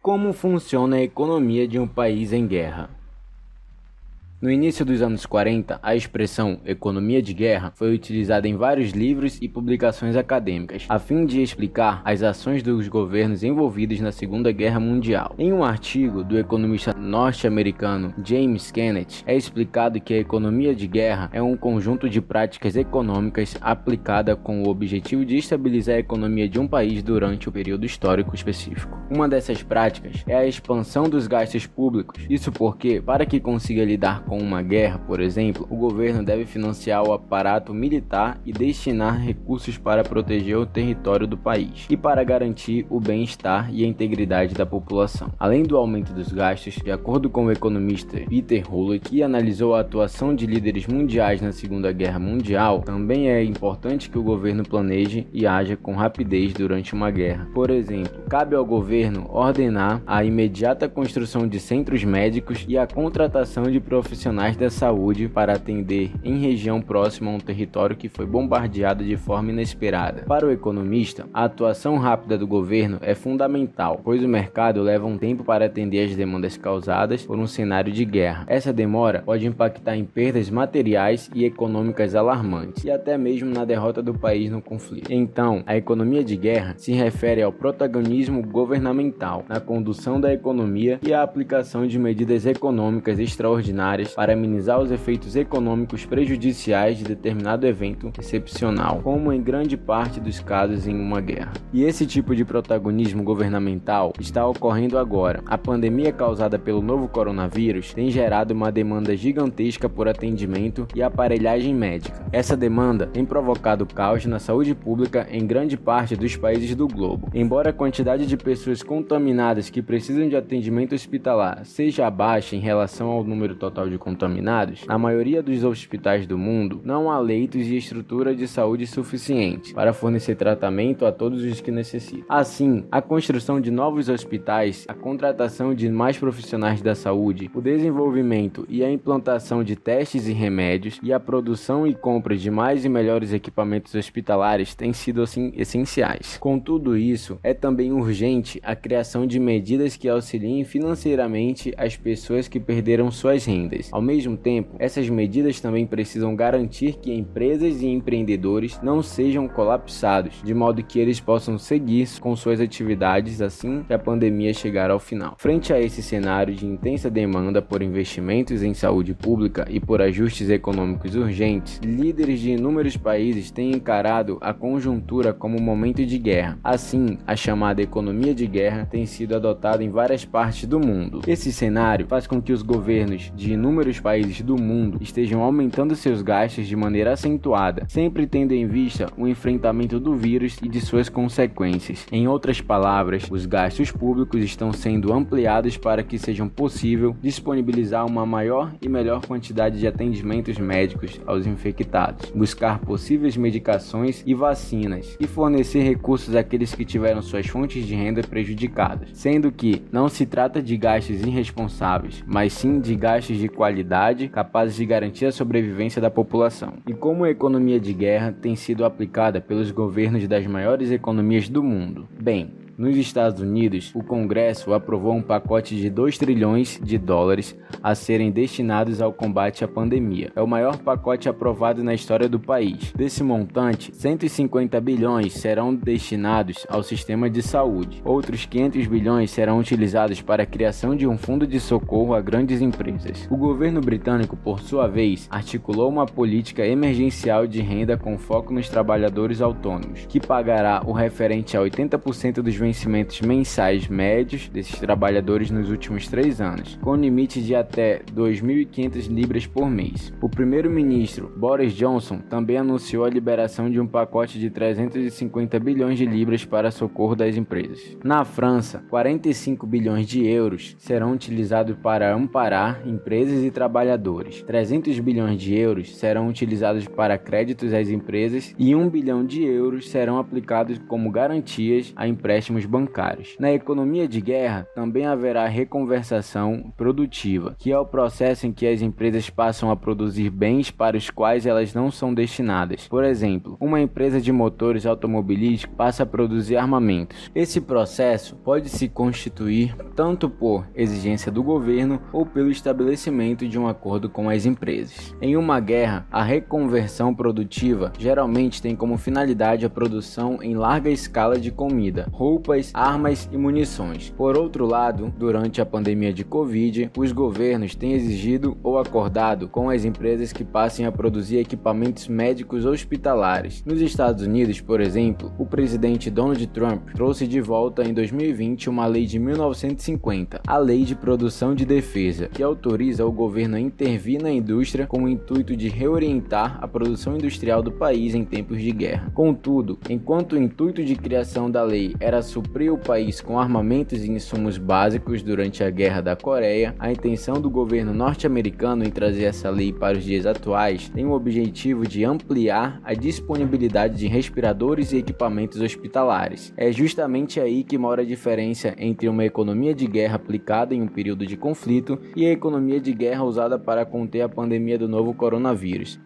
Como funciona a economia de um país em guerra? No início dos anos 40, a expressão economia de guerra foi utilizada em vários livros e publicações acadêmicas, a fim de explicar as ações dos governos envolvidos na Segunda Guerra Mundial. Em um artigo do economista norte-americano James Kennett, é explicado que a economia de guerra é um conjunto de práticas econômicas aplicada com o objetivo de estabilizar a economia de um país durante um período histórico específico. Uma dessas práticas é a expansão dos gastos públicos. Isso porque, para que consiga lidar com uma guerra, por exemplo, o governo deve financiar o aparato militar e destinar recursos para proteger o território do país e para garantir o bem-estar e a integridade da população. Além do aumento dos gastos, de acordo com o economista Peter Hulett, que analisou a atuação de líderes mundiais na Segunda Guerra Mundial, também é importante que o governo planeje e haja com rapidez durante uma guerra. Por exemplo, cabe ao governo ordenar a imediata construção de centros médicos e a contratação de profissionais da saúde para atender em região próxima a um território que foi bombardeado de forma inesperada. Para o economista, a atuação rápida do governo é fundamental, pois o mercado leva um tempo para atender às demandas causadas por um cenário de guerra. Essa demora pode impactar em perdas materiais e econômicas alarmantes, e até mesmo na derrota do país no conflito. Então, a economia de guerra se refere ao protagonismo governamental na condução da economia e à aplicação de medidas econômicas extraordinárias para amenizar os efeitos econômicos prejudiciais de determinado evento excepcional, como em grande parte dos casos em uma guerra. E esse tipo de protagonismo governamental está ocorrendo agora. A pandemia causada pelo novo coronavírus tem gerado uma demanda gigantesca por atendimento e aparelhagem médica. Essa demanda tem provocado caos na saúde pública em grande parte dos países do globo. Embora a quantidade de pessoas contaminadas que precisam de atendimento hospitalar seja baixa em relação ao número total de contaminados, na maioria dos hospitais do mundo não há leitos e estrutura de saúde suficiente para fornecer tratamento a todos os que necessitam. Assim, a construção de novos hospitais, a contratação de mais profissionais da saúde, o desenvolvimento e a implantação de testes e remédios e a produção e compra de mais e melhores equipamentos hospitalares têm sido assim essenciais. Com tudo isso, é também urgente a criação de medidas que auxiliem financeiramente as pessoas que perderam suas rendas. Ao mesmo tempo, essas medidas também precisam garantir que empresas e empreendedores não sejam colapsados, de modo que eles possam seguir com suas atividades assim que a pandemia chegar ao final. Frente a esse cenário de intensa demanda por investimentos em saúde pública e por ajustes econômicos urgentes, líderes de inúmeros países têm encarado a conjuntura como um momento de guerra. Assim, a chamada economia de guerra tem sido adotada em várias partes do mundo. Esse cenário faz com que os governos de inúmeros países do mundo estejam aumentando seus gastos de maneira acentuada, sempre tendo em vista o enfrentamento do vírus e de suas consequências. Em outras palavras, os gastos públicos estão sendo ampliados para que seja possível disponibilizar uma maior e melhor quantidade de atendimentos médicos aos infectados, buscar possíveis medicações e vacinas e fornecer recursos àqueles que tiveram suas fontes de renda prejudicadas, sendo que não se trata de gastos irresponsáveis, mas sim de gastos de qualidade capazes de garantir a sobrevivência da população. E como a economia de guerra tem sido aplicada pelos governos das maiores economias do mundo? Bem, nos Estados Unidos, o Congresso aprovou um pacote de 2 trilhões de dólares a serem destinados ao combate à pandemia. É o maior pacote aprovado na história do país. Desse montante, 150 bilhões serão destinados ao sistema de saúde. Outros 500 bilhões serão utilizados para a criação de um fundo de socorro a grandes empresas. O governo britânico, por sua vez, articulou uma política emergencial de renda com foco nos trabalhadores autônomos, que pagará o referente a 80% dos vencimentos mensais médios desses trabalhadores nos últimos 3 anos, com limite de até 2.500 libras por mês. O primeiro-ministro Boris Johnson também anunciou a liberação de um pacote de 350 bilhões de libras para socorro das empresas. Na França, 45 bilhões de euros serão utilizados para amparar empresas e trabalhadores. 300 bilhões de euros serão utilizados para créditos às empresas e 1 bilhão de euros serão aplicados como garantias a empréstimos empréstimos bancários. Na economia de guerra, também haverá reconversação produtiva, que é o processo em que as empresas passam a produzir bens para os quais elas não são destinadas. Por exemplo, uma empresa de motores automobilísticos passa a produzir armamentos. Esse processo pode se constituir tanto por exigência do governo ou pelo estabelecimento de um acordo com as empresas. Em uma guerra, a reconversão produtiva geralmente tem como finalidade a produção em larga escala de comida, roupas, armas e munições. Por outro lado, durante a pandemia de Covid, os governos têm exigido ou acordado com as empresas que passem a produzir equipamentos médicos hospitalares. Nos Estados Unidos, por exemplo, o presidente Donald Trump trouxe de volta em 2020 uma lei de 1950, a Lei de Produção de Defesa, que autoriza o governo a intervir na indústria com o intuito de reorientar a produção industrial do país em tempos de guerra. Contudo, enquanto o intuito de criação da lei era suprir o país com armamentos e insumos básicos durante a Guerra da Coreia, a intenção do governo norte-americano em trazer essa lei para os dias atuais tem o objetivo de ampliar a disponibilidade de respiradores e equipamentos hospitalares. É justamente aí que mora a diferença entre uma economia de guerra aplicada em um período de conflito e a economia de guerra usada para conter a pandemia do novo coronavírus.